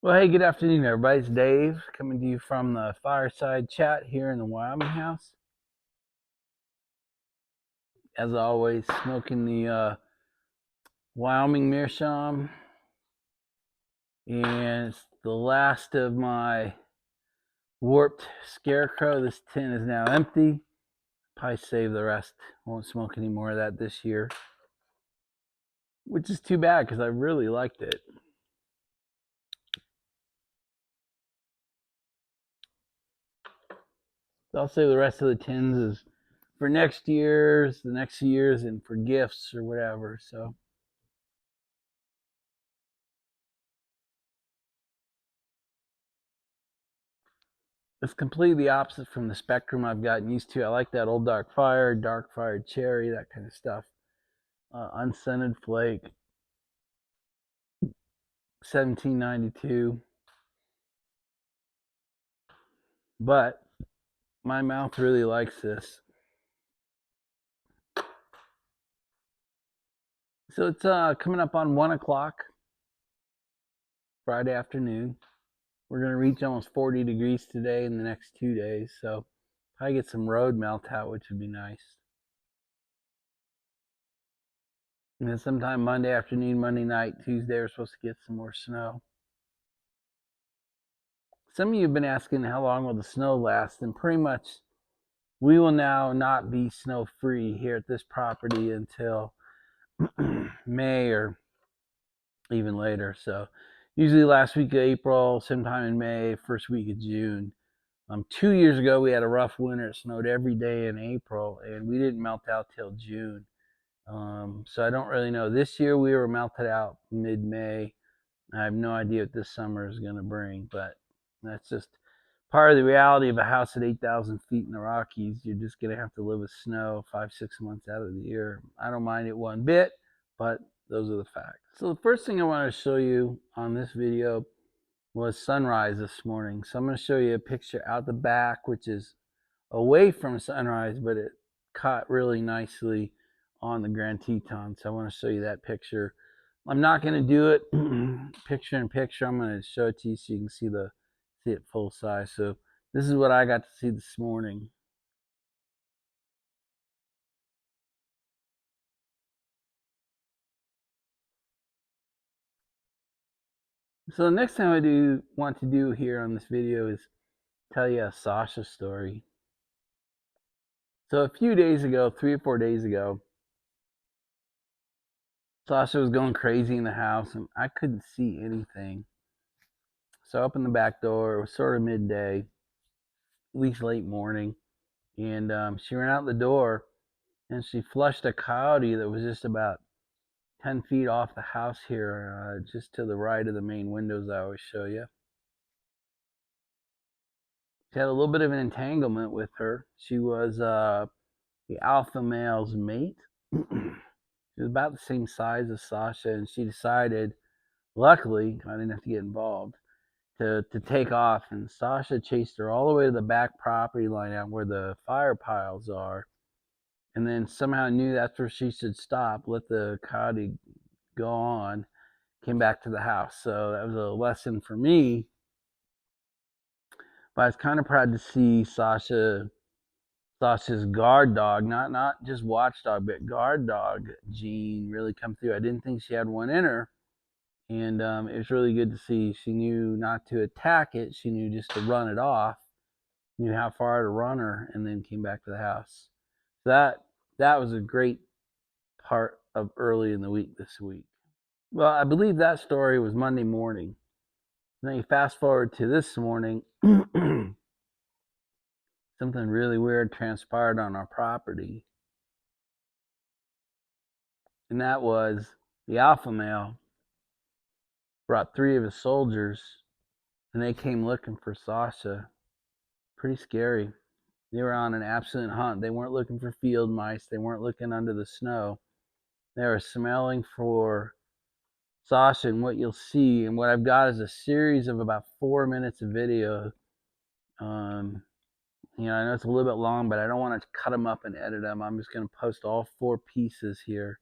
Well, hey, good afternoon, everybody. It's Dave coming to you from the fireside chat here in the Wyoming house. As always, smoking the Wyoming Meerschaum, and it's the last of my warped scarecrow. This tin is now empty. Probably save the rest. Won't smoke any more of that this year, which is too bad because I really liked it. So I'll save the rest of the tins is for next year's, the next year's, and for gifts or whatever. So it's completely opposite from the spectrum I've gotten used to. I like that old dark fired cherry, that kind of stuff. Unscented flake, 1792. But my mouth really likes this. So it's coming up on 1 o'clock Friday afternoon. We're going to reach almost 40 degrees today in the next 2 days. So probably get some road melt out, which would be nice. And then sometime Monday afternoon, Monday night, Tuesday, we're supposed to get some more snow. Some of you have been asking how long will the snow last, and pretty much we will now not be snow free here at this property until May or even later. So usually last week of April, sometime in May, first week of June. 2 years ago we had a rough winter. It snowed every day in April, and we didn't melt out till June. So I don't really know. This year we were melted out mid-May. I have no idea what this summer is going to bring, but that's just part of the reality of a house at 8,000 feet in the Rockies. You're just going to have to live with snow 5-6 months out of the year. I don't mind it one bit, but those are the facts. So the first thing I want to show you on this video was sunrise this morning. So I'm going to show you a picture out the back, which is away from sunrise, but it caught really nicely on the Grand Teton. So I want to show you that picture. I'm not going to do it picture in picture. I'm going to show it to you so you can see it full size. So this is what I got to see this morning. So the next thing I want to do here on this video is tell you a Sasha story. So a few days ago, 3 or 4 days ago, Sasha was going crazy in the house and I couldn't see anything. So I opened the back door. It was sort of midday, at least late morning, and she ran out the door and she flushed a coyote that was just about 10 feet off the house here, just to the right of the main windows I always show you. She had a little bit of an entanglement with her. She was the alpha male's mate. She was about the same size as Sasha, and she decided, luckily, I didn't have to get involved, to take off. And Sasha chased her all the way to the back property line out where the fire piles are, and then somehow knew that's where she should stop, let the coyote go on, came back to the house. So that was a lesson for me. But I was kind of proud to see Sasha's guard dog, not just watchdog, but guard dog gene really come through. I didn't think she had one in her, and it was really good to see. She knew not to attack it; she knew just to run it off. Knew how far to run her, and then came back to the house. So that was a great part of early in the week this week. Well, I believe that story was Monday morning. Then you fast forward to this morning, something really weird transpired on our property. And that was the alpha male brought 3 of his soldiers, and they came looking for Sasha. Pretty scary. They were on an absolute hunt. They weren't looking for field mice. They weren't looking under the snow. They were smelling for Sasha, and what you'll see, and what I've got is a series of about 4 minutes of video. I know it's a little bit long, but I don't want to cut them up and edit them. I'm just going to post all 4 pieces here.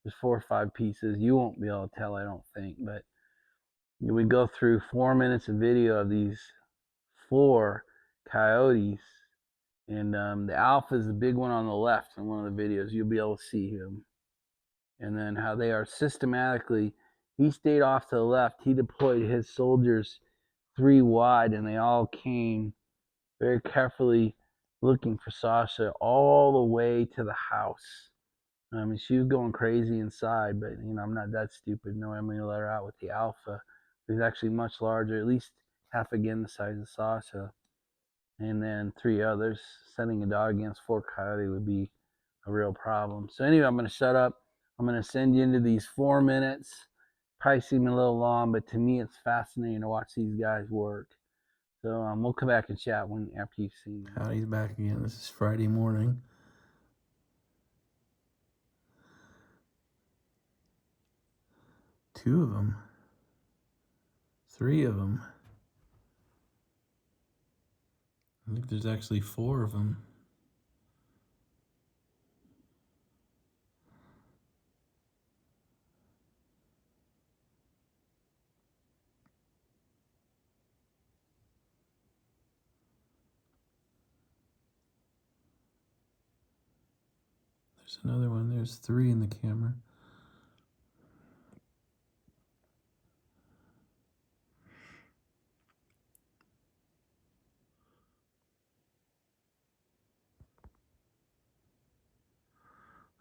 There's 4 or 5 pieces. You won't be able to tell, I don't think, but We go through 4 minutes of video of these 4 coyotes, and the alpha is the big one on the left in one of the videos. You'll be able to see him, and then how they are systematically. He stayed off to the left. He deployed his soldiers 3 wide, and they all came very carefully looking for Sasha all the way to the house. I mean, she was going crazy inside, but I'm not that stupid. No, I'm going to let her out with the alpha. He's actually much larger, at least half again the size of Sasha. And then 3 others. Setting a dog against 4 coyote would be a real problem. So anyway, I'm going to shut up. I'm going to send you into these 4 minutes. Probably seem a little long, but to me it's fascinating to watch these guys work. So we'll come back and chat after you've seen them. Howdy's back again. This is Friday morning. Two of them. 3 of them. I think there's actually 4 of them. There's another one. There's 3 in the camera.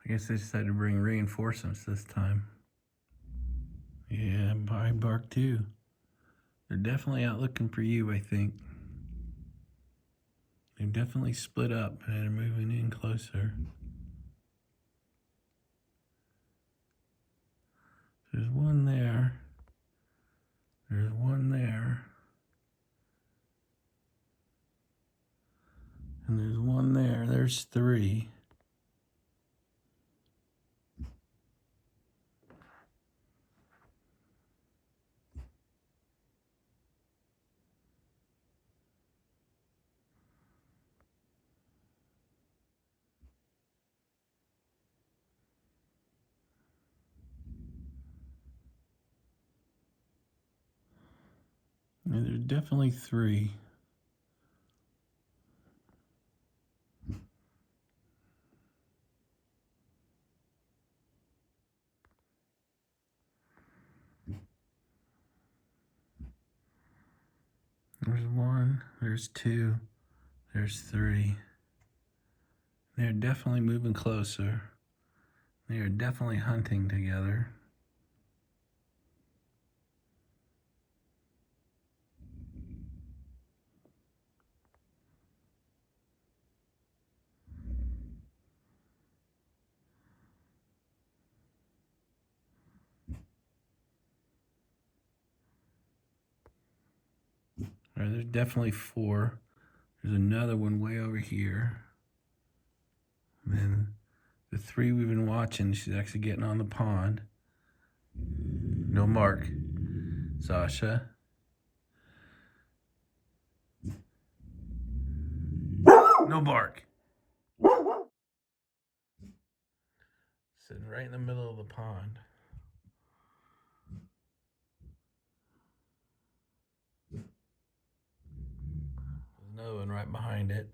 I guess they decided to bring reinforcements this time. Yeah, I bark too. They're definitely out looking for you, I think. They've definitely split up and are moving in closer. There's one there. There's one there. And there's one there. There's 3. Yeah, there's definitely 3. There's 1, there's 2, there's 3. They're definitely moving closer. They are definitely hunting together. All right, there's definitely 4. There's another one way over here. And then the 3 we've been watching, she's actually getting on the pond. No mark. Sasha. No bark. Sitting right in the middle of the pond. There's another one right behind it.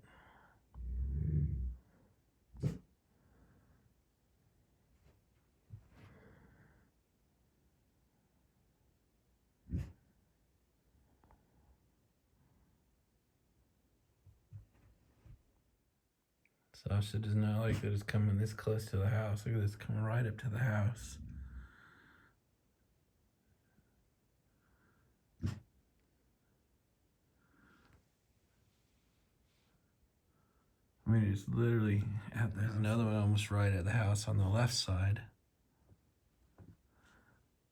Sasha does not like that it's coming this close to the house. Look at this, coming right up to the house. I mean, it's literally there's another one almost right at the house on the left side.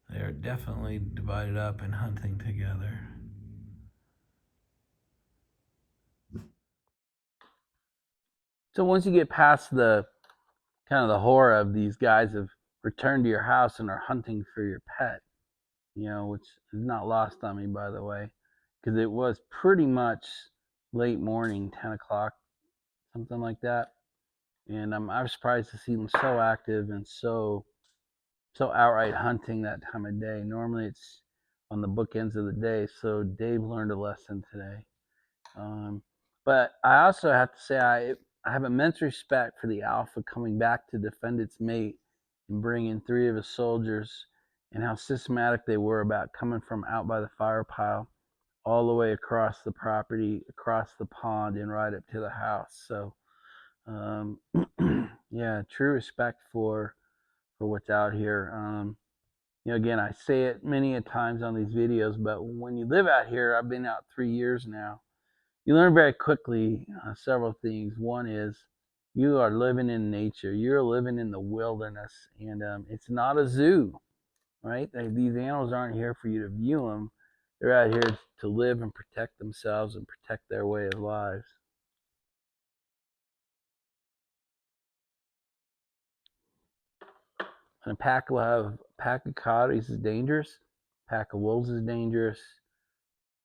They are definitely divided up and hunting together. So once you get past the kind of the horror of these guys have returned to your house and are hunting for your pet, which is not lost on me, by the way, because it was pretty much late morning, 10 o'clock, something like that. And I was surprised to see them so active and so outright hunting that time of day. Normally it's on the bookends of the day. So Dave learned a lesson today. But I also have to say I have immense respect for the alpha coming back to defend its mate and bringing three of his soldiers, and how systematic they were about coming from out by the fire pile all the way across the property, across the pond, and right up to the house. So, um, yeah, true respect for what's out here. Again, I say it many a times on these videos, but when you live out here, I've been out 3 years now. You learn very quickly several things. One is you are living in nature. You're living in the wilderness, and it's not a zoo, right? These animals aren't here for you to view them. They're out here to live and protect themselves and protect their way of lives. And a pack will have a pack of coyotes is dangerous. A pack of wolves is dangerous.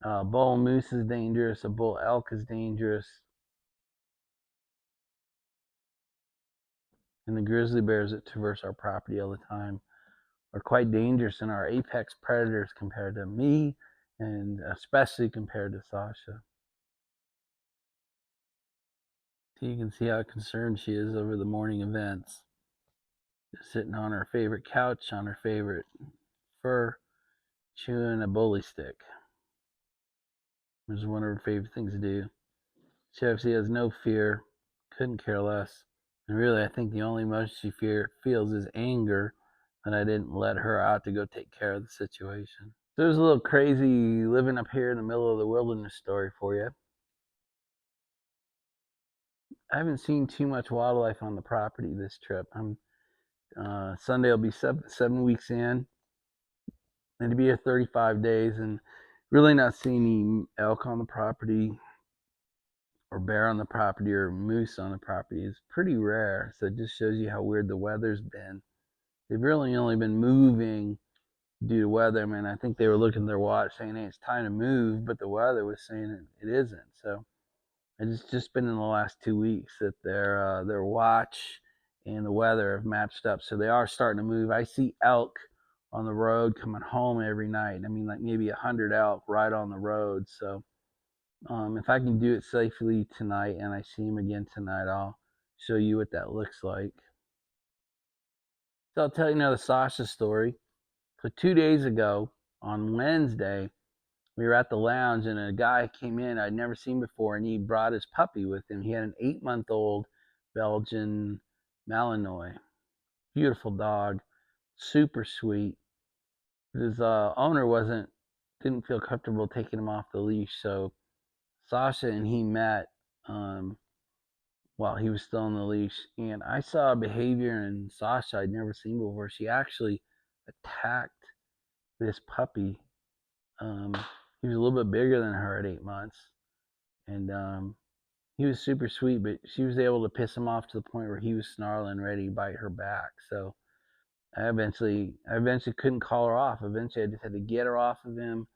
A bull moose is dangerous. A bull elk is dangerous. And the grizzly bears that traverse our property all the time are quite dangerous and are apex predators compared to me, and especially compared to Sasha. So you can see how concerned she is over the morning events. Just sitting on her favorite couch, on her favorite fur, chewing a bully stick. Which is one of her favorite things to do. She obviously has no fear, couldn't care less. And really, I think the only emotion she feels is anger that I didn't let her out to go take care of the situation. So there's a little crazy living up here in the middle of the wilderness story for you. I haven't seen too much wildlife on the property this trip. Sunday will be 7 weeks in, and to be here 35 days, and really not seeing any elk on the property, or bear on the property, or moose on the property is pretty rare. So it just shows you how weird the weather's been. They've really only been moving due to weather. I mean, I think they were looking at their watch saying, hey, it's time to move, but the weather was saying it isn't. So it's just been in the last 2 weeks that their watch and the weather have matched up. So they are starting to move. I see elk on the road coming home every night. I mean, like maybe 100 elk right on the road. So if I can do it safely tonight and I see them again tonight, I'll show you what that looks like. So I'll tell you another Sasha story. So 2 days ago on Wednesday, we were at the lounge and a guy came in I'd never seen before, and he brought his puppy with him. He had an 8-month-old Belgian Malinois. Beautiful dog, super sweet. His owner didn't feel comfortable taking him off the leash, so Sasha and he met while he was still on the leash, and I saw a behavior in Sasha I'd never seen before. She actually attacked this puppy. He was a little bit bigger than her at 8 months, and he was super sweet, but she was able to piss him off to the point where he was snarling, ready to bite her back. So I eventually couldn't call her off. Eventually, I just had to get her off of him,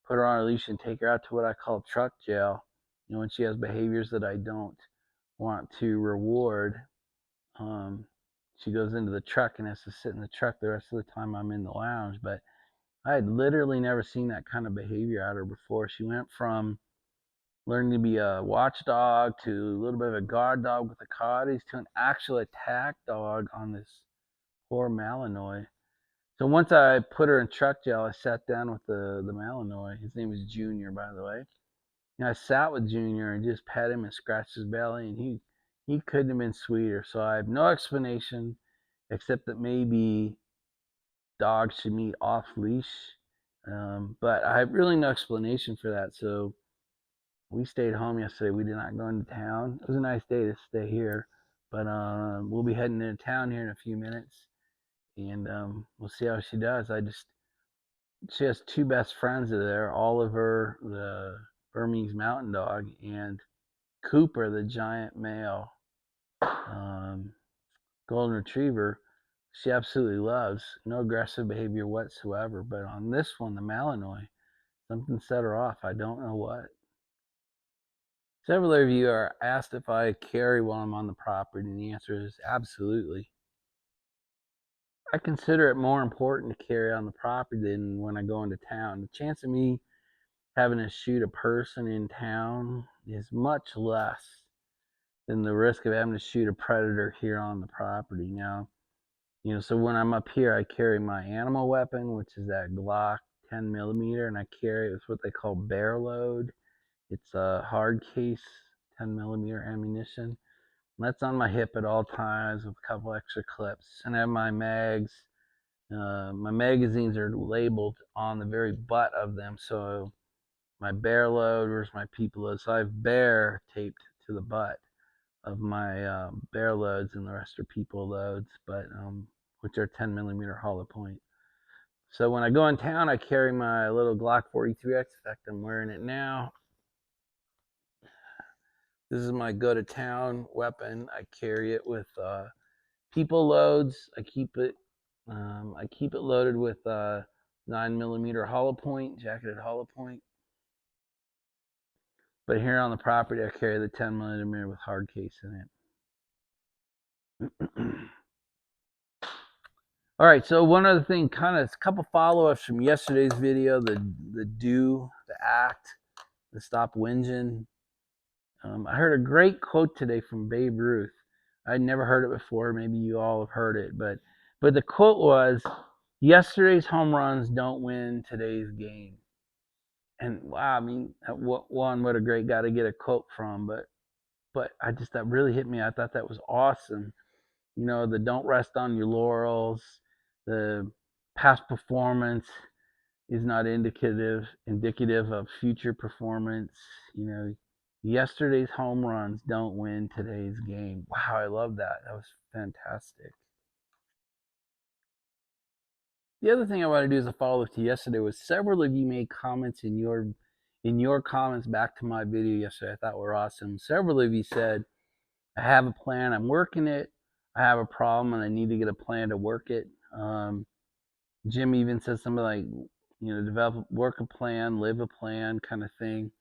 put her on a leash, and take her out to what I call truck jail. When she has behaviors that I don't want to reward, she goes into the truck and has to sit in the truck the rest of the time I'm in the lounge. But I had literally never seen that kind of behavior out of her before. She went from learning to be a watchdog to a little bit of a guard dog with the coyotes to an actual attack dog on this poor Malinois. So once I put her in truck jail, I sat down with the Malinois. His name is Junior, by the way. And I sat with Junior and just pet him and scratched his belly, and he couldn't have been sweeter. So I have no explanation except that maybe dogs should meet off leash. But I have really no explanation for that. So we stayed home yesterday. We did not go into town. It was a nice day to stay here, but we'll be heading into town here in a few minutes, and we'll see how she does. She has two best friends there: Oliver, the Burmese mountain dog, and Cooper, the giant male golden retriever. She absolutely loves. No aggressive behavior whatsoever. But on this one, the Malinois, something set her off. I don't know what. Several of you are asked if I carry while I'm on the property, and the answer is absolutely. I consider it more important to carry on the property than when I go into town. The chance of me having to shoot a person in town is much less than the risk of having to shoot a predator here on the property. Now, so when I'm up here, I carry my animal weapon, which is that Glock 10 millimeter, and I carry it's what they call bear load. It's a hard case 10 millimeter ammunition. That's on my hip at all times with a couple extra clips. And I have my mags. My magazines are labeled on the very butt of them. So my bear load, where's my people load? So I have bear taped to the butt of my bear loads, and the rest are people loads, but which are 10 millimeter hollow point. So when I go in town, I carry my little Glock 43X. In fact, I'm wearing it now. This is my go to town weapon. I carry it with people loads. I keep it loaded with 9mm hollow point, jacketed hollow point. But here on the property, I carry the 10mm with hard case in it. All right, so one other thing, kind of a couple follow-ups from yesterday's video, the do, the act, the stop whinging. I heard a great quote today from Babe Ruth. I'd never heard it before. Maybe you all have heard it, but the quote was, "Yesterday's home runs don't win today's game." And wow, I mean, what a great guy to get a quote from. But that really hit me. I thought that was awesome. The don't rest on your laurels, the past performance is not indicative of future performance. Yesterday's home runs don't win today's game. Wow, I love that. That was fantastic. The other thing I want to do as a follow-up to yesterday was several of you made comments in your comments back to my video yesterday. I thought were awesome. Several of you said, "I have a plan. I'm working it. I have a problem, and I need to get a plan to work it." Jim even said something like, work a plan, live a plan, kind of thing,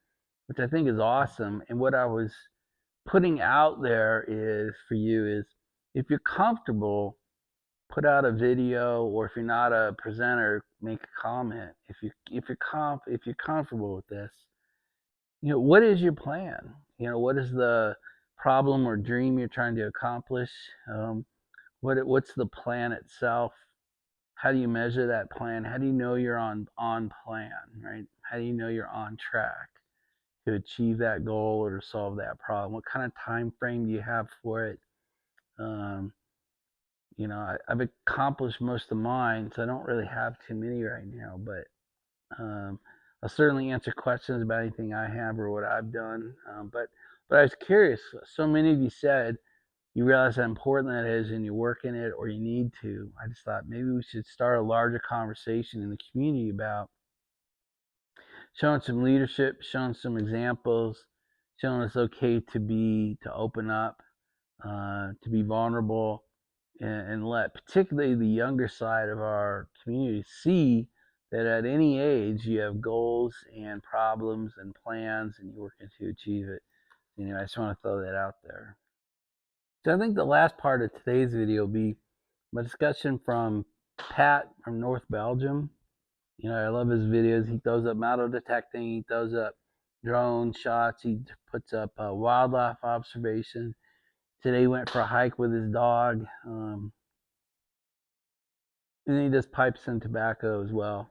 which I think is awesome. And what I was putting out there is for you is, if you're comfortable, put out a video, or if you're not a presenter, make a comment. If you're comfortable with this, what is your plan? What is the problem or dream you're trying to accomplish? What's the plan itself? How do you measure that plan? How do you know you're on plan, right? How do you know you're on track to achieve that goal or to solve that problem? What kind of time frame do you have for it? I've accomplished most of mine, so I don't really have too many right now, but I'll certainly answer questions about anything I have or what I've done. But I was curious. So many of you said you realize how important that is and you're working it or you need to. I just thought maybe we should start a larger conversation in the community about showing some leadership, showing some examples, showing it's okay to open up, to be vulnerable, and let particularly the younger side of our community see that at any age you have goals and problems and plans and you're working to achieve it. I just want to throw that out there. So I think the last part of today's video will be my discussion from Pat from North Belgium. I love his videos. He throws up metal detecting, he throws up drone shots, he puts up wildlife observation. Today he went for a hike with his dog, and then he does pipes and tobacco as well.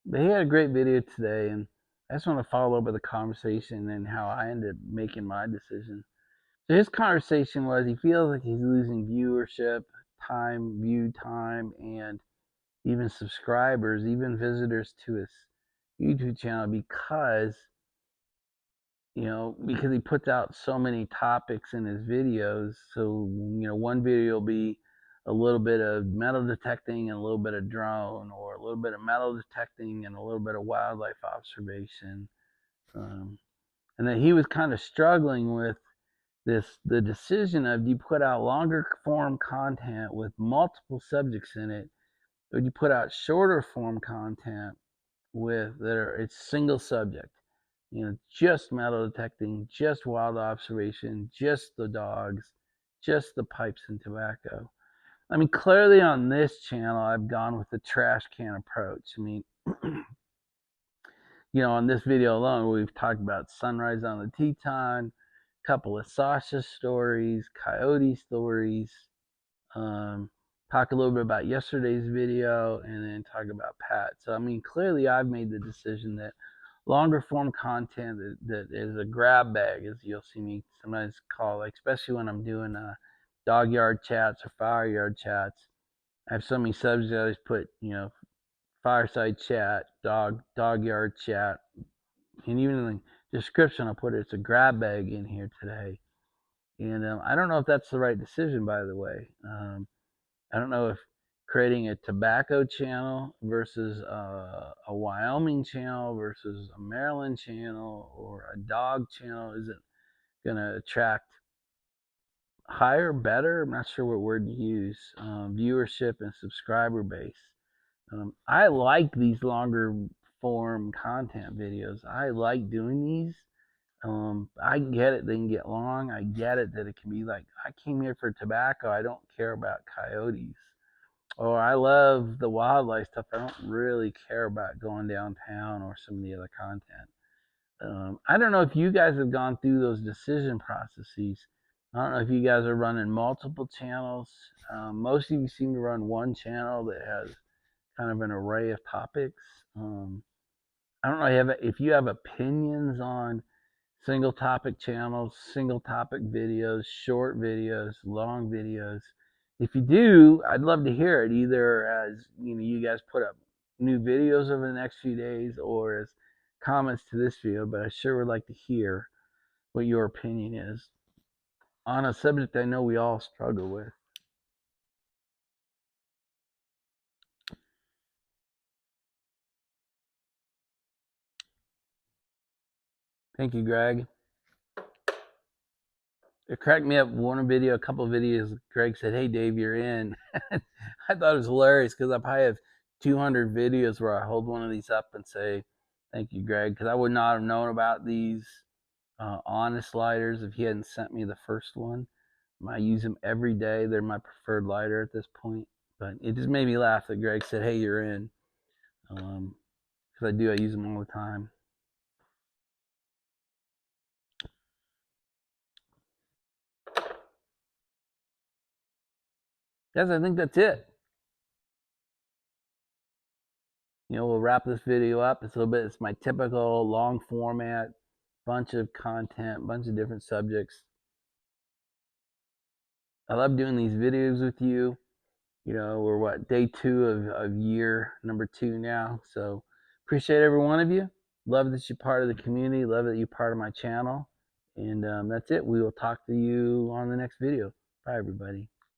But he had a great video today, and I just want to follow up with a conversation and how I ended up making my decision. So his conversation was he feels like he's losing viewership, view time, and even subscribers, even visitors to his YouTube channel because he puts out so many topics in his videos. So, one video will be a little bit of metal detecting and a little bit of drone, or a little bit of metal detecting and a little bit of wildlife observation. And then he was kind of struggling with the decision of, do you put out longer form content with multiple subjects in it, or do you put out shorter form content it's single subject, just metal detecting, just wild observation, just the dogs, just the pipes and tobacco. I mean, clearly on this channel, I've gone with the trash can approach. I mean, on this video alone, we've talked about sunrise on the Teton, a couple of Sasha stories, coyote stories, um, talk a little bit about yesterday's video, and then talk about Pat. So, I mean, clearly I've made the decision that longer form content that is a grab bag, as you'll see me sometimes call, like, especially when I'm doing dog yard chats or fire yard chats. I have so many subjects. I always put, fireside chat, dog yard chat, and even in the description, I'll put it's a grab bag in here today. And I don't know if that's the right decision, by the way. I don't know if creating a tobacco channel versus a Wyoming channel versus a Maryland channel or a dog channel isn't going to attract higher, better. I'm not sure what word to use. Viewership and subscriber base. I like these longer form content videos. I like doing these. I get it, they can get long. I get it that it can be like, I came here for tobacco. I don't care about coyotes. Or I love the wildlife stuff. I don't really care about going downtown or some of the other content. I don't know if you guys have gone through those decision processes. I don't know if you guys are running multiple channels. Most of you seem to run one channel that has kind of an array of topics. I don't know if you have opinions on single topic channels, single topic videos, short videos, long videos. If you do, I'd love to hear it, either as you guys put up new videos over the next few days or as comments to this video, but I sure would like to hear what your opinion is on a subject I know we all struggle with. Thank you, Greg. It cracked me up. A couple of videos, Greg said, "Hey, Dave, you're in." I thought it was hilarious because I probably have 200 videos where I hold one of these up and say, "Thank you, Greg," because I would not have known about these honest lighters if he hadn't sent me the first one. I use them every day. They're my preferred lighter at this point. But it just made me laugh that Greg said, "Hey, you're in," because I use them all the time. Guys, I think that's it. We'll wrap this video up. It's my typical long format, bunch of content, bunch of different subjects. I love doing these videos with you. We're day 2 of year number 2 now. So appreciate every one of you. Love that you're part of the community. Love that you're part of my channel. And that's it. We will talk to you on the next video. Bye, everybody.